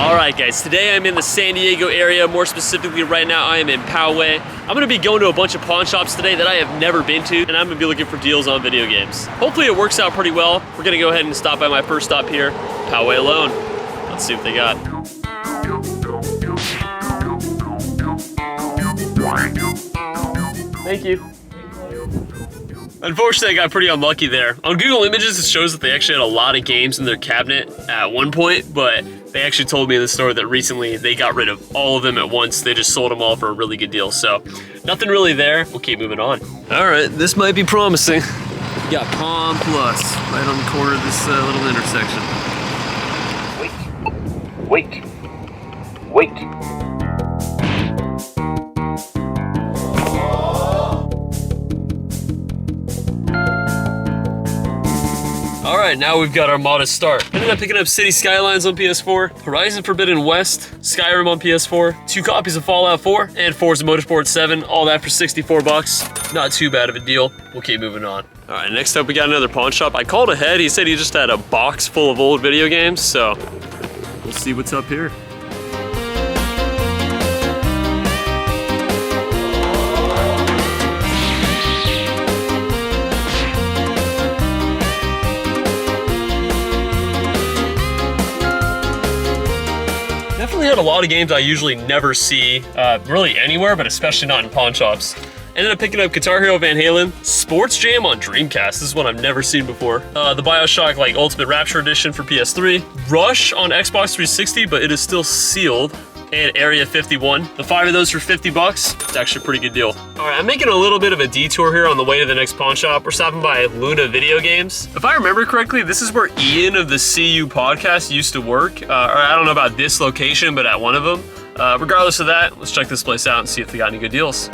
All right, guys, today I'm in the San Diego area. More specifically, right now I am in Poway. I'm gonna be going to a bunch of pawn shops today that I have never been to, and I'm gonna be looking for deals on video games. Hopefully it works out pretty well. We're gonna go ahead and stop by my first stop here, Poway alone. Let's see what they got. Thank you. Unfortunately, I got pretty unlucky there. On Google Images, it shows that they actually had a lot of games in their cabinet at one point, but they actually told me in the store that recently they got rid of all of them at once. They just sold them all for a really good deal. So nothing really there. We'll keep moving on. All right, this might be promising. We got Palm Plus right on the corner of this little intersection. Wait. All right, now we've got our modest start. Ended up picking up City Skylines on PS4, Horizon Forbidden West, Skyrim on PS4, 2 copies of Fallout 4, and Forza Motorsport 7, all that for 64 bucks. Not too bad of a deal. We'll keep moving on. All right, next up we got another pawn shop. I called ahead. He said he just had a box full of old video games, so we'll see what's up here. Definitely had a lot of games I usually never see really anywhere, but especially not in pawn shops. Ended up picking up Guitar Hero Van Halen, Sports Jam on Dreamcast. This is one I've never seen before. The BioShock Ultimate Rapture Edition for PS3. Rush on Xbox 360, but it is still sealed. And Area 51. The 5 of those for 50 bucks. It's actually a pretty good deal. All right, I'm making a little bit of a detour here on the way to the next pawn shop. We're stopping by Luna Video Games. If I remember correctly, this is where Ian of the CU podcast used to work. Or I don't know about this location, but at one of them. Regardless of that, let's check this place out and see if they got any good deals.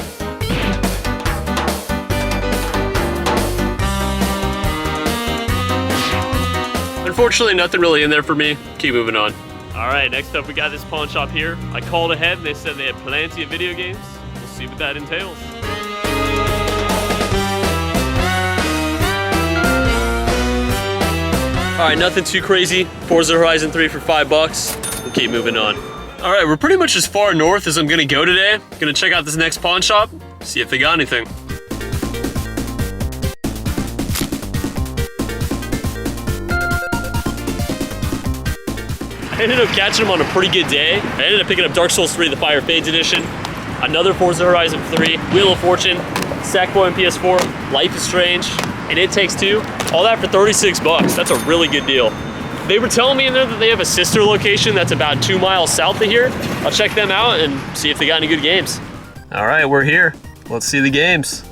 Unfortunately, nothing really in there for me. Keep moving on. All right, next up we got this pawn shop here. I called ahead and they said they had plenty of video games. We'll see what that entails. All right, nothing too crazy. Forza Horizon 3 for 5 bucks. We'll keep moving on. All right, we're pretty much as far north as I'm gonna go today. Gonna check out this next pawn shop, see if they got anything. I ended up catching them on a pretty good day. I ended up picking up Dark Souls 3, the Fire Fades edition, another Forza Horizon 3, Wheel of Fortune, Sackboy on PS4, Life is Strange, and It Takes Two. All that for 36 bucks. That's a really good deal. They were telling me in there that they have a sister location that's about 2 miles south of here. I'll check them out and see if they got any good games. All right, we're here. Let's see the games.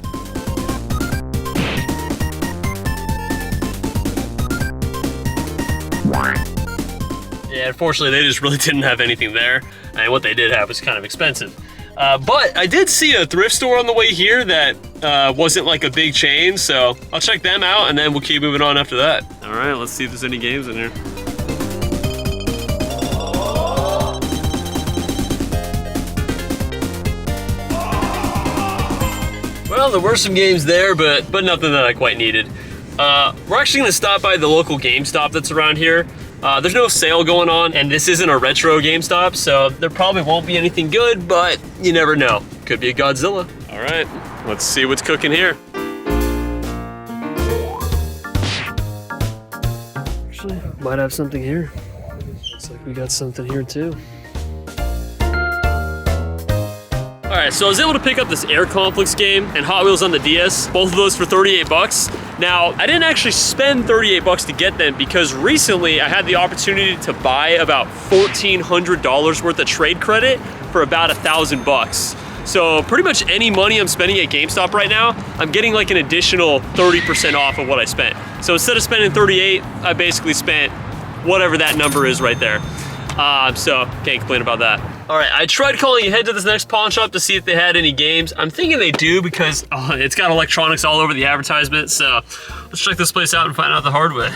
Yeah, unfortunately, they just really didn't have anything there. And what they did have was kind of expensive. But I did see a thrift store on the way here that wasn't like a big chain, so I'll check them out and then we'll keep moving on after that. All right, let's see if there's any games in here. Well, there were some games there, but nothing that I quite needed. We're actually gonna stop by the local GameStop that's around here. There's no sale going on, and this isn't a retro GameStop, so there probably won't be anything good, but you never know. Could be a Godzilla. All right, let's see what's cooking here. Actually, might have something here. Looks like we got something here too. All right, so I was able to pick up this Air Conflicts game and Hot Wheels on the DS, both of those for 38 bucks. Now, I didn't actually spend 38 bucks to get them because recently I had the opportunity to buy about $1,400 worth of trade credit for about 1,000 bucks. So pretty much any money I'm spending at GameStop right now, I'm getting like an additional 30% off of what I spent. So instead of spending 38, I basically spent whatever that number is right there. So can't complain about that. All right, I tried calling ahead to this next pawn shop to see if they had any games. I'm thinking they do because it's got electronics all over the advertisement. So let's check this place out and find out the hard way.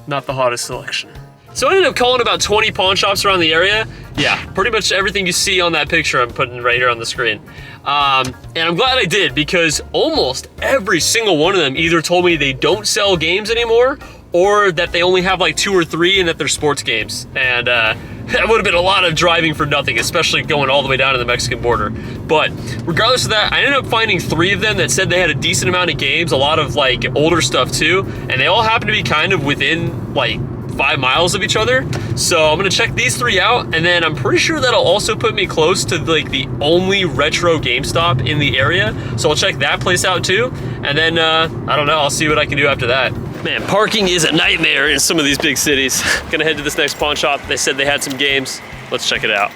Not the hottest selection. So I ended up calling about 20 pawn shops around the area. Yeah, pretty much everything you see on that picture I'm putting right here on the screen. And I'm glad I did, because almost every single one of them either told me they don't sell games anymore, or that they only have like 2 or 3 and that they're sports games. And that would have been a lot of driving for nothing, especially going all the way down to the Mexican border. But regardless of that, I ended up finding 3 of them that said they had a decent amount of games, a lot of like older stuff too, and they all happen to be kind of within like 5 miles of each other. So I'm gonna check these 3 out, and then I'm pretty sure that'll also put me close to like the only retro GameStop in the area. So I'll check that place out too, and then I don't know, I'll see what I can do after that. Man, parking is a nightmare in some of these big cities. Gonna head to this next pawn shop. They said they had some games. Let's check it out.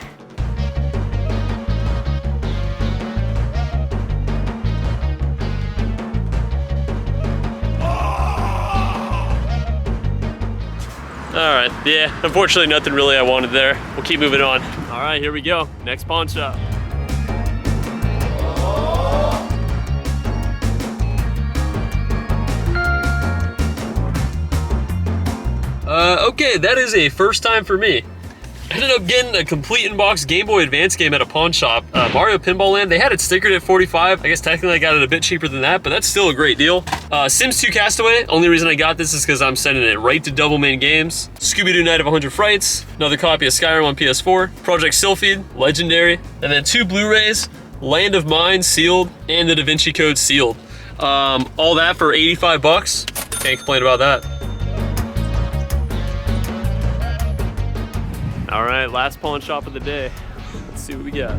All right, yeah, unfortunately nothing really I wanted there. We'll keep moving on. All right, here we go, next pawn shop. Okay, that is a first time for me. I ended up getting a complete in-box Game Boy Advance game at a pawn shop, Mario Pinball Land. They had it stickered at $45. I guess technically I got it a bit cheaper than that, but that's still a great deal. Sims 2 Castaway, only reason I got this is because I'm sending it right to Double Main Games. Scooby-Doo Night of 100 Frights, another copy of Skyrim on PS4, Project Sylphid, Legendary, and then 2 Blu-rays, Land of Mine sealed, and the Da Vinci Code sealed. All that for 85 bucks. Can't complain about that. All right, last pawn shop of the day. Let's see what we got.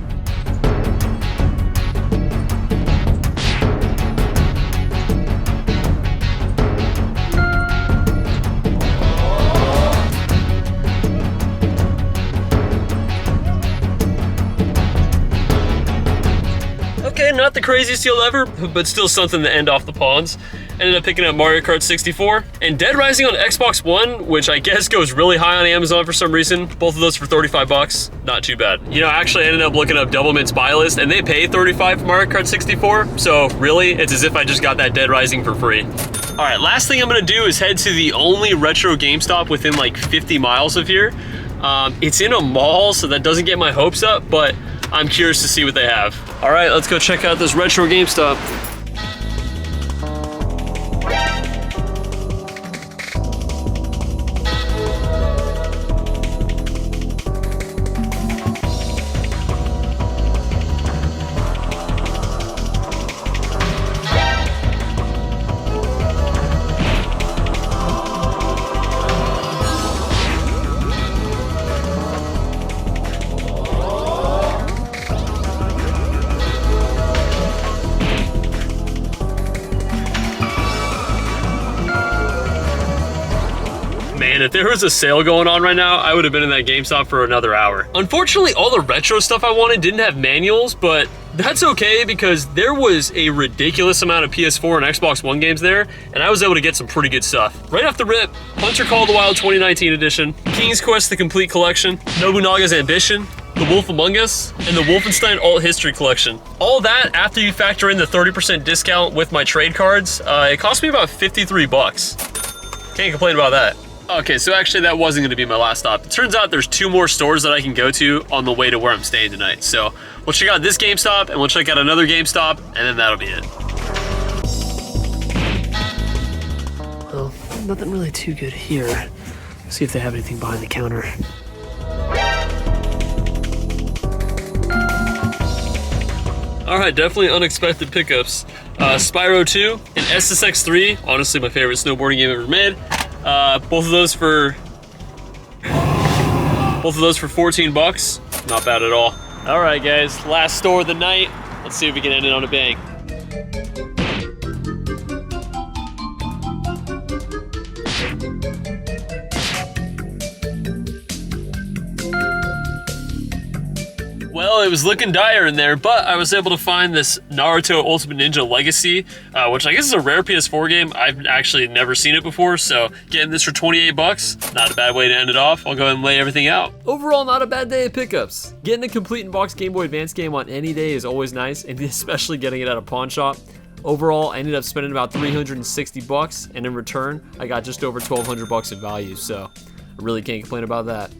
Okay, not the craziest deal ever, but still something to end off the pawns. Ended up picking up Mario Kart 64 and Dead Rising on Xbox One, which I guess goes really high on Amazon for some reason. Both of those for 35 bucks. Not too bad. You know, actually I ended up looking up Doublemint's buy list and they pay 35 for Mario Kart 64. So really, it's as if I just got that Dead Rising for free. All right, last thing I'm gonna do is head to the only retro GameStop within like 50 miles of here. It's in a mall, so that doesn't get my hopes up, but I'm curious to see what they have. All right, let's go check out this retro GameStop. Man, if there was a sale going on right now, I would have been in that GameStop for another hour. Unfortunately, all the retro stuff I wanted didn't have manuals, but that's okay because there was a ridiculous amount of PS4 and Xbox One games there, and I was able to get some pretty good stuff. Right off the rip, Hunter Call of the Wild 2019 edition, King's Quest The Complete Collection, Nobunaga's Ambition, The Wolf Among Us, and the Wolfenstein Alt History Collection. All that after you factor in the 30% discount with my trade cards, it cost me about 53 bucks. Can't complain about that. Okay, so actually that wasn't gonna be my last stop. It turns out there's 2 more stores that I can go to on the way to where I'm staying tonight. So we'll check out this GameStop and we'll check out another GameStop and then that'll be it. Well, nothing really too good here. Let's see if they have anything behind the counter. All right, definitely unexpected pickups. Spyro 2 and SSX 3, honestly my favorite snowboarding game ever made. Both of those for 14 bucks. Not bad at all. All right, guys, last store of the night. Let's see if we can end it on a bang. Well, it was looking dire in there, but I was able to find this Naruto Ultimate Ninja Legacy, which I guess is a rare PS4 game. I've actually never seen it before, so getting this for 28 bucks, not a bad way to end it off. I'll go ahead and lay everything out. Overall, not a bad day of pickups. Getting a complete in-box Game Boy Advance game on any day is always nice, and especially getting it at a pawn shop. Overall, I ended up spending about 360 bucks, and in return, I got just over 1,200 bucks in value, so I really can't complain about that.